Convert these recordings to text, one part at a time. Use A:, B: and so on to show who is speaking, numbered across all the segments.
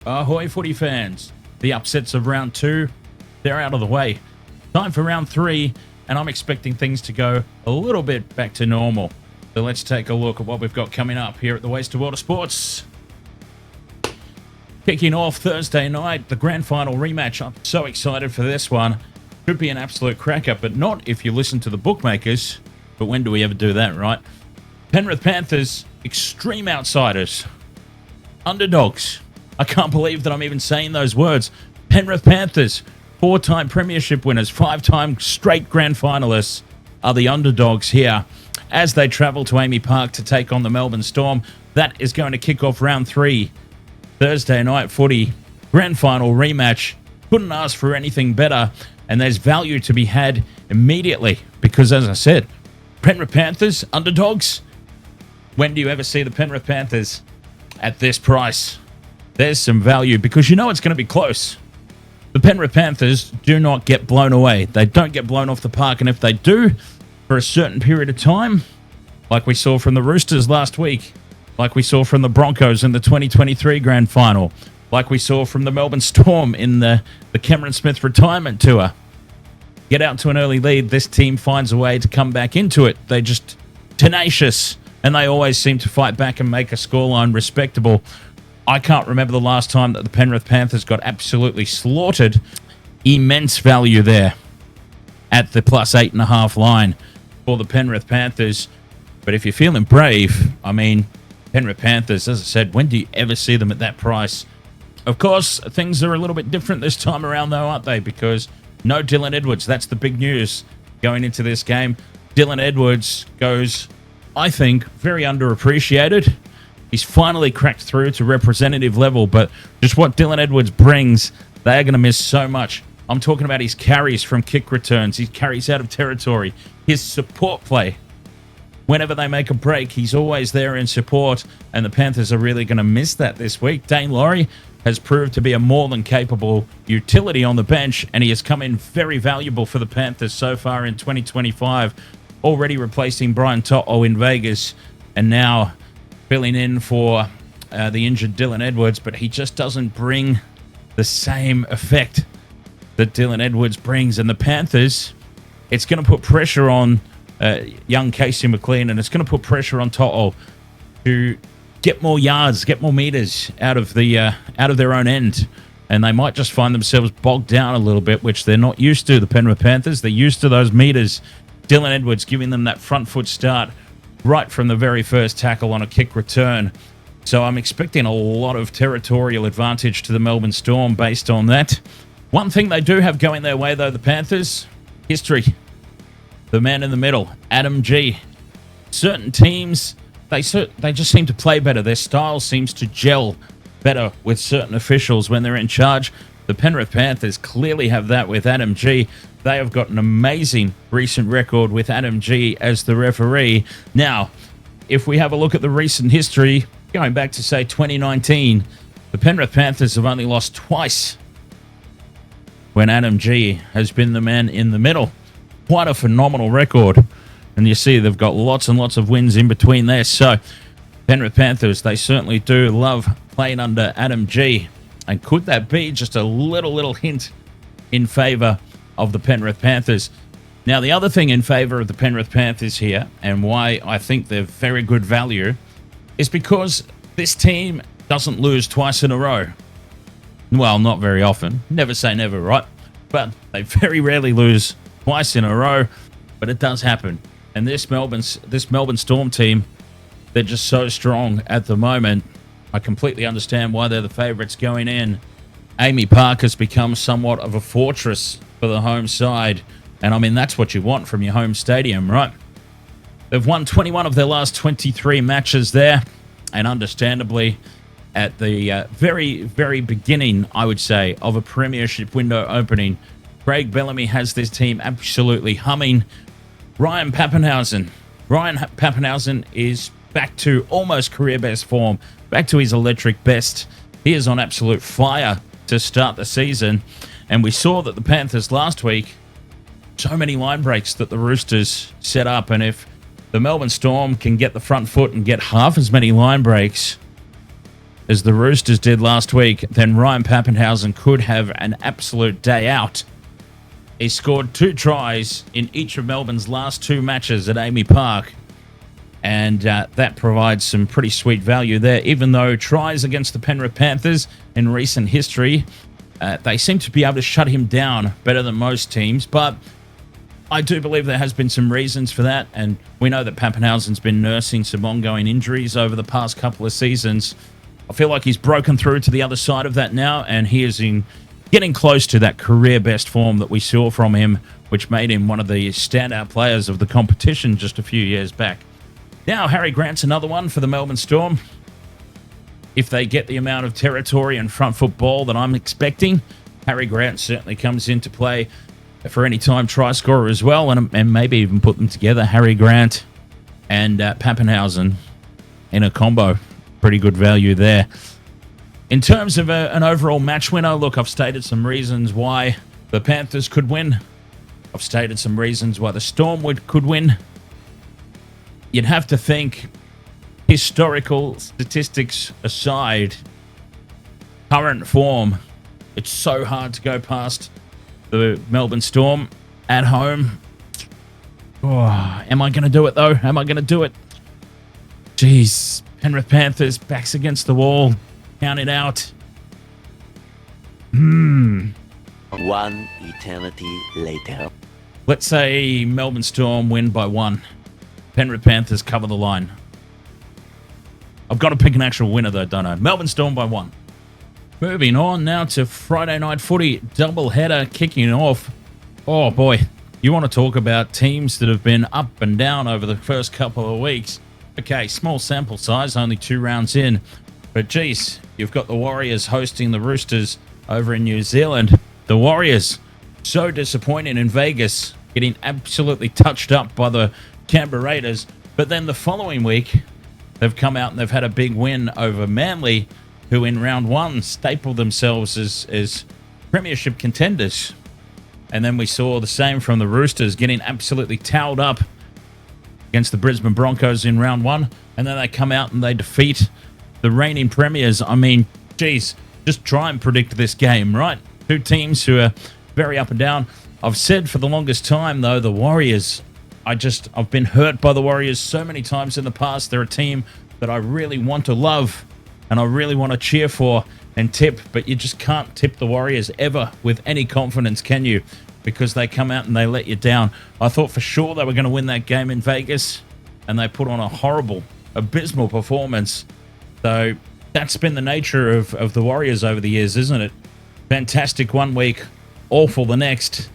A: Ahoy footy fans. The upsets of round 2, they're out of the way. Time for round 3, and I'm expecting things to go a little bit back to normal. So let's take a look at what we've got coming up here at the Wasted World of Sports. Kicking off Thursday night, the grand final rematch. I'm so excited for this one. Could be an absolute cracker, but not if you listen to the bookmakers. But when do we ever do that, right? Penrith Panthers, extreme outsiders. Underdogs. I can't believe that I'm even saying those words. Penrith Panthers, 4-time premiership winners, 5-time straight grand finalists, are the underdogs here as they travel to Amy Park to take on the Melbourne Storm. That is going to kick off round 3. Thursday night footy, grand final rematch. Couldn't ask for anything better, and there's value to be had immediately because, as I said, Penrith Panthers, underdogs. When do you ever see the Penrith Panthers at this price? There's some value because you know it's going to be close. The Penrith Panthers do not get blown away. They don't get blown off the park, and if they do, for a certain period of time, like we saw from the Roosters last week, like we saw from the Broncos in the 2023 grand final, like we saw from the Melbourne Storm in the Cameron Smith retirement tour, get out to an early lead, this team finds a way to come back into it. They're just tenacious, and they always seem to fight back and make a scoreline respectable. I can't remember the last time that the Penrith Panthers got absolutely slaughtered. Immense value there at the plus 8.5 line for the Penrith Panthers. But if you're feeling brave, I mean, Penrith Panthers, as I said, when do you ever see them at that price? Of course, things are a little bit different this time around, though, aren't they? Because no Dylan Edwards. That's the big news going into this game. Dylan Edwards goes, I think, very underappreciated. He's finally cracked through to representative level, but just what Dylan Edwards brings, they are going to miss so much. I'm talking about his carries from kick returns, his carries out of territory, his support play. Whenever they make a break, he's always there in support, and the Panthers are really going to miss that this week. Dane Laurie has proved to be a more than capable utility on the bench, and he has come in very valuable for the Panthers so far in 2025, already replacing Brian To'o in Vegas, and now filling in for the injured Dylan Edwards, but he just doesn't bring the same effect that Dylan Edwards brings. And the Panthers, it's going to put pressure on young Casey McLean, and it's going to put pressure on To'o to get more yards, get more meters out of their own end. And they might just find themselves bogged down a little bit, which they're not used to, the Penrith Panthers. They're used to those meters. Dylan Edwards giving them that front foot start right from the very first tackle on a kick return. So I'm expecting a lot of territorial advantage to the Melbourne Storm based on that. One thing they do have going their way, though, the Panthers, history. The man in the middle, Adam G. Certain teams, they just seem to play better. Their style seems to gel better with certain officials when they're in charge. The Penrith Panthers clearly have that with Adam G. They have got an amazing recent record with Adam G as the referee. Now, if we have a look at the recent history, going back to, say, 2019, the Penrith Panthers have only lost twice when Adam G has been the man in the middle. Quite a phenomenal record. And you see they've got lots and lots of wins in between there. So, Penrith Panthers, they certainly do love playing under Adam G. And could that be just a little hint in favour of the Penrith Panthers? Now, the other thing in favour of the Penrith Panthers here, and why I think they're very good value, is because this team doesn't lose twice in a row. Well, not very often. Never say never, right? But they very rarely lose twice in a row, but it does happen. And this Melbourne Storm team, they're just so strong at the moment. I completely understand why they're the favourites going in. Amy Park has become somewhat of a fortress for the home side. And I mean, that's what you want from your home stadium, right? They've won 21 of their last 23 matches there. And understandably, at the very, very beginning, I would say, of a premiership window opening, Craig Bellamy has this team absolutely humming. Ryan Papenhuyzen is back to almost career best form, back to his electric best. He is on absolute fire to start the season. And we saw that the Panthers last week, so many line breaks that the Roosters set up. And if the Melbourne Storm can get the front foot and get half as many line breaks, as the Roosters did last week, then Ryan Papenhuyzen could have an absolute day out. He scored 2 tries in each of Melbourne's last 2 matches at Amy Park, and that provides some pretty sweet value there, even though tries against the Penrith Panthers in recent history, they seem to be able to shut him down better than most teams, but I do believe there has been some reasons for that, and we know that Papenhuyzen's been nursing some ongoing injuries over the past couple of seasons. I feel like he's broken through to the other side of that now, and he is getting close to that career best form that we saw from him, which made him one of the standout players of the competition just a few years back. Now, Harry Grant's another one for the Melbourne Storm. If they get the amount of territory and front foot ball that I'm expecting, Harry Grant certainly comes into play for any time try scorer as well, and maybe even put them together, Harry Grant and Papenhuyzen in a combo. Pretty good value there. In terms of an overall match winner, look, I've stated some reasons why the Panthers could win. I've stated some reasons why the Storm could win. You'd have to think, historical statistics aside, current form, it's so hard to go past the Melbourne Storm at home. Oh, am I going to do it, though? Am I going to do it? Jeez. Penrith Panthers, backs against the wall. Count it out.
B: One eternity later.
A: Let's say Melbourne Storm win by 1. Penrith Panthers cover the line. I've got to pick an actual winner, though, don't I? Melbourne Storm by 1. Moving on now to Friday night footy. Doubleheader kicking off. Oh, boy. You want to talk about teams that have been up and down over the first couple of weeks. Okay, small sample size, only 2 rounds in. But, geez, you've got the Warriors hosting the Roosters over in New Zealand. The Warriors, so disappointing in Vegas, getting absolutely touched up by the Canberra Raiders. But then the following week, they've come out and they've had a big win over Manly, who in round 1 stapled themselves as premiership contenders. And then we saw the same from the Roosters, getting absolutely towed up against the Brisbane Broncos in round 1. And then they come out and they defeat the reigning premiers. I mean, geez, just try and predict this game, right? 2 teams who are very up and down. I've said for the longest time, though, the Warriors, I've been hurt by the Warriors so many times in the past. They're a team that I really want to love and I really want to cheer for and tip, but you just can't tip the Warriors ever with any confidence, can you? Because they come out and they let you down. I thought for sure they were going to win that game in Vegas, and they put on a horrible, abysmal performance. So that's been the nature of the Warriors over the years, isn't it? Fantastic one week, awful the next.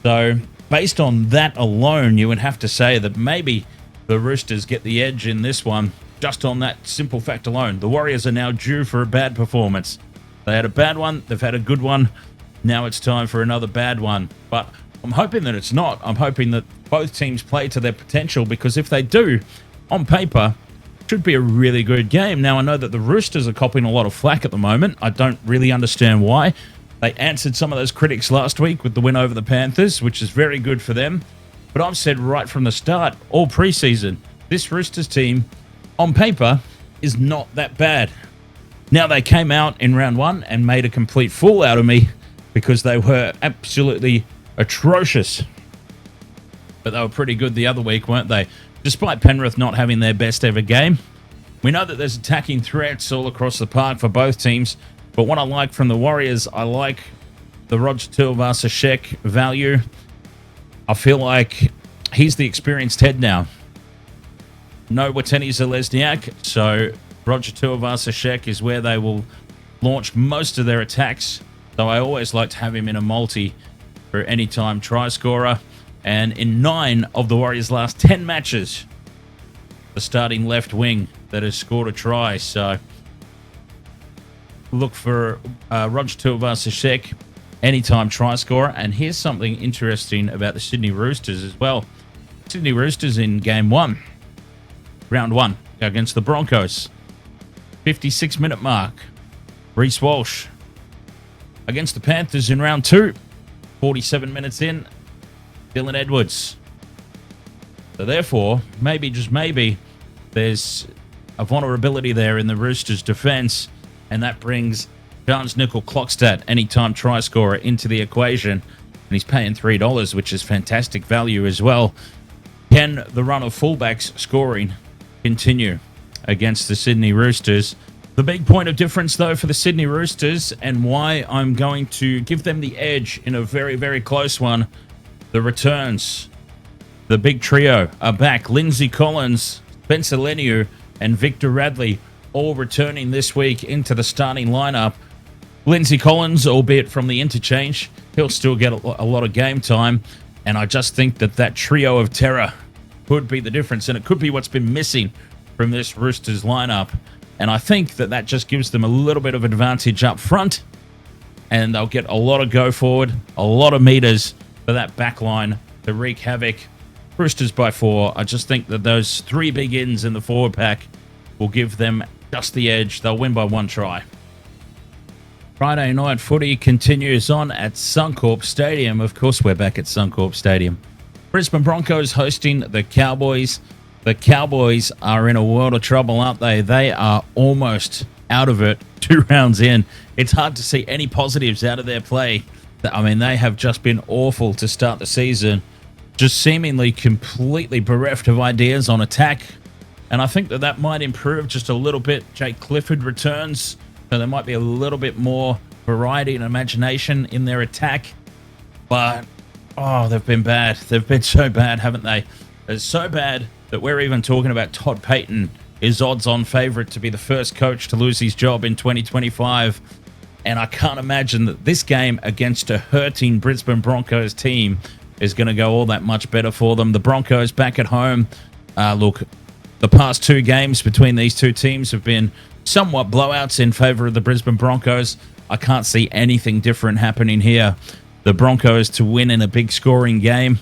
A: So based on that alone, you would have to say that maybe the Roosters get the edge in this one, just on that simple fact alone. The Warriors are now due for a bad performance. They had a bad one, they've had a good one. Now it's time for another bad one. But I'm hoping that it's not. I'm hoping that both teams play to their potential, because if they do, on paper, it should be a really good game. Now, I know that the Roosters are copying a lot of flack at the moment. I don't really understand why. They answered some of those critics last week with the win over the Panthers, which is very good for them. But I've said right from the start, all preseason, this Roosters team, on paper, is not that bad. Now, they came out in round 1 and made a complete fool out of me because they were absolutely atrocious. But they were pretty good the other week, weren't they? Despite Penrith not having their best ever game. We know that there's attacking threats all across the park for both teams. But what I like from the Warriors, I like the Roger Tuivasa-Sheck value. I feel like he's the experienced head now. No Watene Zelezniak, so Roger Tuivasa-Sheck is where they will launch most of their attacks. So I always like to have him in a multi for any time try scorer. And in 9 of the Warriors' last 10 matches, the starting left wing that has scored a try. So look for Roger Tuivasa-Sheck, anytime try scorer. And here's something interesting about the Sydney Roosters as well. Sydney Roosters in game 1, round 1, against the Broncos. 56-minute mark. Reece Walsh. Against the Panthers in round 2, 47 minutes in, Dylan Edwards. So therefore, maybe, just maybe, there's a vulnerability there in the Roosters' defense. and that brings Barnes Nickel Clockstat, anytime try scorer, into the equation, and he's paying $3, which is fantastic value as well. Can the run of fullbacks scoring continue against the Sydney Roosters? The big point of difference, though, for the Sydney Roosters, and why I'm going to give them the edge in a very, very close one, the returns. The big trio are back. Lindsay Collins, Spencer Leniu, and Victor Radley all returning this week into the starting lineup. Lindsay Collins, albeit from the interchange, he'll still get a lot of game time. And I just think that trio of terror could be the difference. And it could be what's been missing from this Roosters lineup. And I think that just gives them a little bit of advantage up front. And they'll get a lot of go forward, a lot of meters for that back line to wreak havoc. Roosters by 4. I just think that those 3 big ins in the forward pack will give them just the edge. They'll win by 1 try. Friday night footy continues on at Suncorp Stadium. Of course, we're back at Suncorp Stadium. Brisbane Broncos hosting the Cowboys. The Cowboys are in a world of trouble, aren't they? They are almost out of it 2 rounds in. It's hard to see any positives out of their play. I mean, they have just been awful to start the season. Just seemingly completely bereft of ideas on attack. And I think that might improve just a little bit. Jake Clifford returns. So there might be a little bit more variety and imagination in their attack. But, they've been bad. They've been so bad, haven't they? It's so bad that we're even talking about Todd Payton is odds-on favourite to be the first coach to lose his job in 2025. And I can't imagine that this game against a hurting Brisbane Broncos team is going to go all that much better for them. The Broncos back at home. Look, the past 2 games between these 2 teams have been somewhat blowouts in favour of the Brisbane Broncos. I can't see anything different happening here. The Broncos to win in a big scoring game.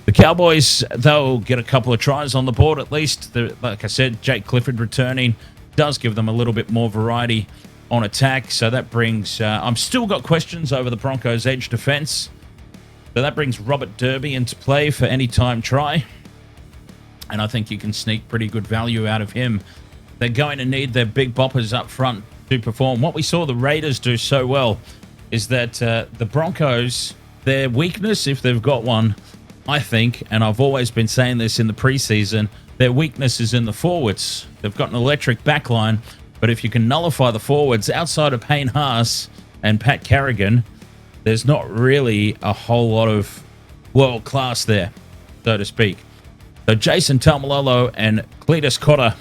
A: The Cowboys, they'll get a couple of tries on the board at least. Like I said, Jake Clifford returning does give them a little bit more variety on attack. So that brings... I've still got questions over the Broncos' edge defence. So that brings Robert Derby into play for any time try. And I think you can sneak pretty good value out of him. They're going to need their big boppers up front to perform. What we saw the Raiders do so well is that the Broncos, their weakness, if they've got one, I think, and I've always been saying this in the preseason, their weakness is in the forwards. They've got an electric backline, but if you can nullify the forwards outside of Payne Haas and Pat Carrigan, there's not really a whole lot of world class there, so to speak. So Jason Taumalolo and Cletus Cotter,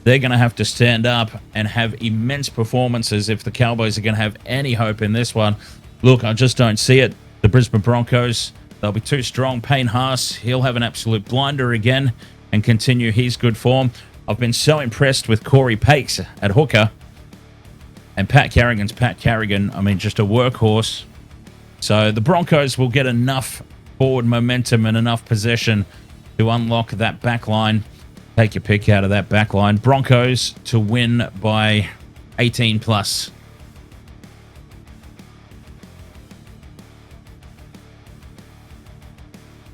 A: they're going to have to stand up and have immense performances if the Cowboys are going to have any hope in this one. Look, I just don't see it. The Brisbane Broncos, they'll be too strong. Payne Haas, he'll have an absolute blinder again and continue his good form. I've been so impressed with Corey Pakes at hooker. And Pat Carrigan's Pat Carrigan, I mean, just a workhorse. So the Broncos will get enough forward momentum and enough possession to unlock that back line. Take your pick out of that back line. Broncos to win by 18 plus.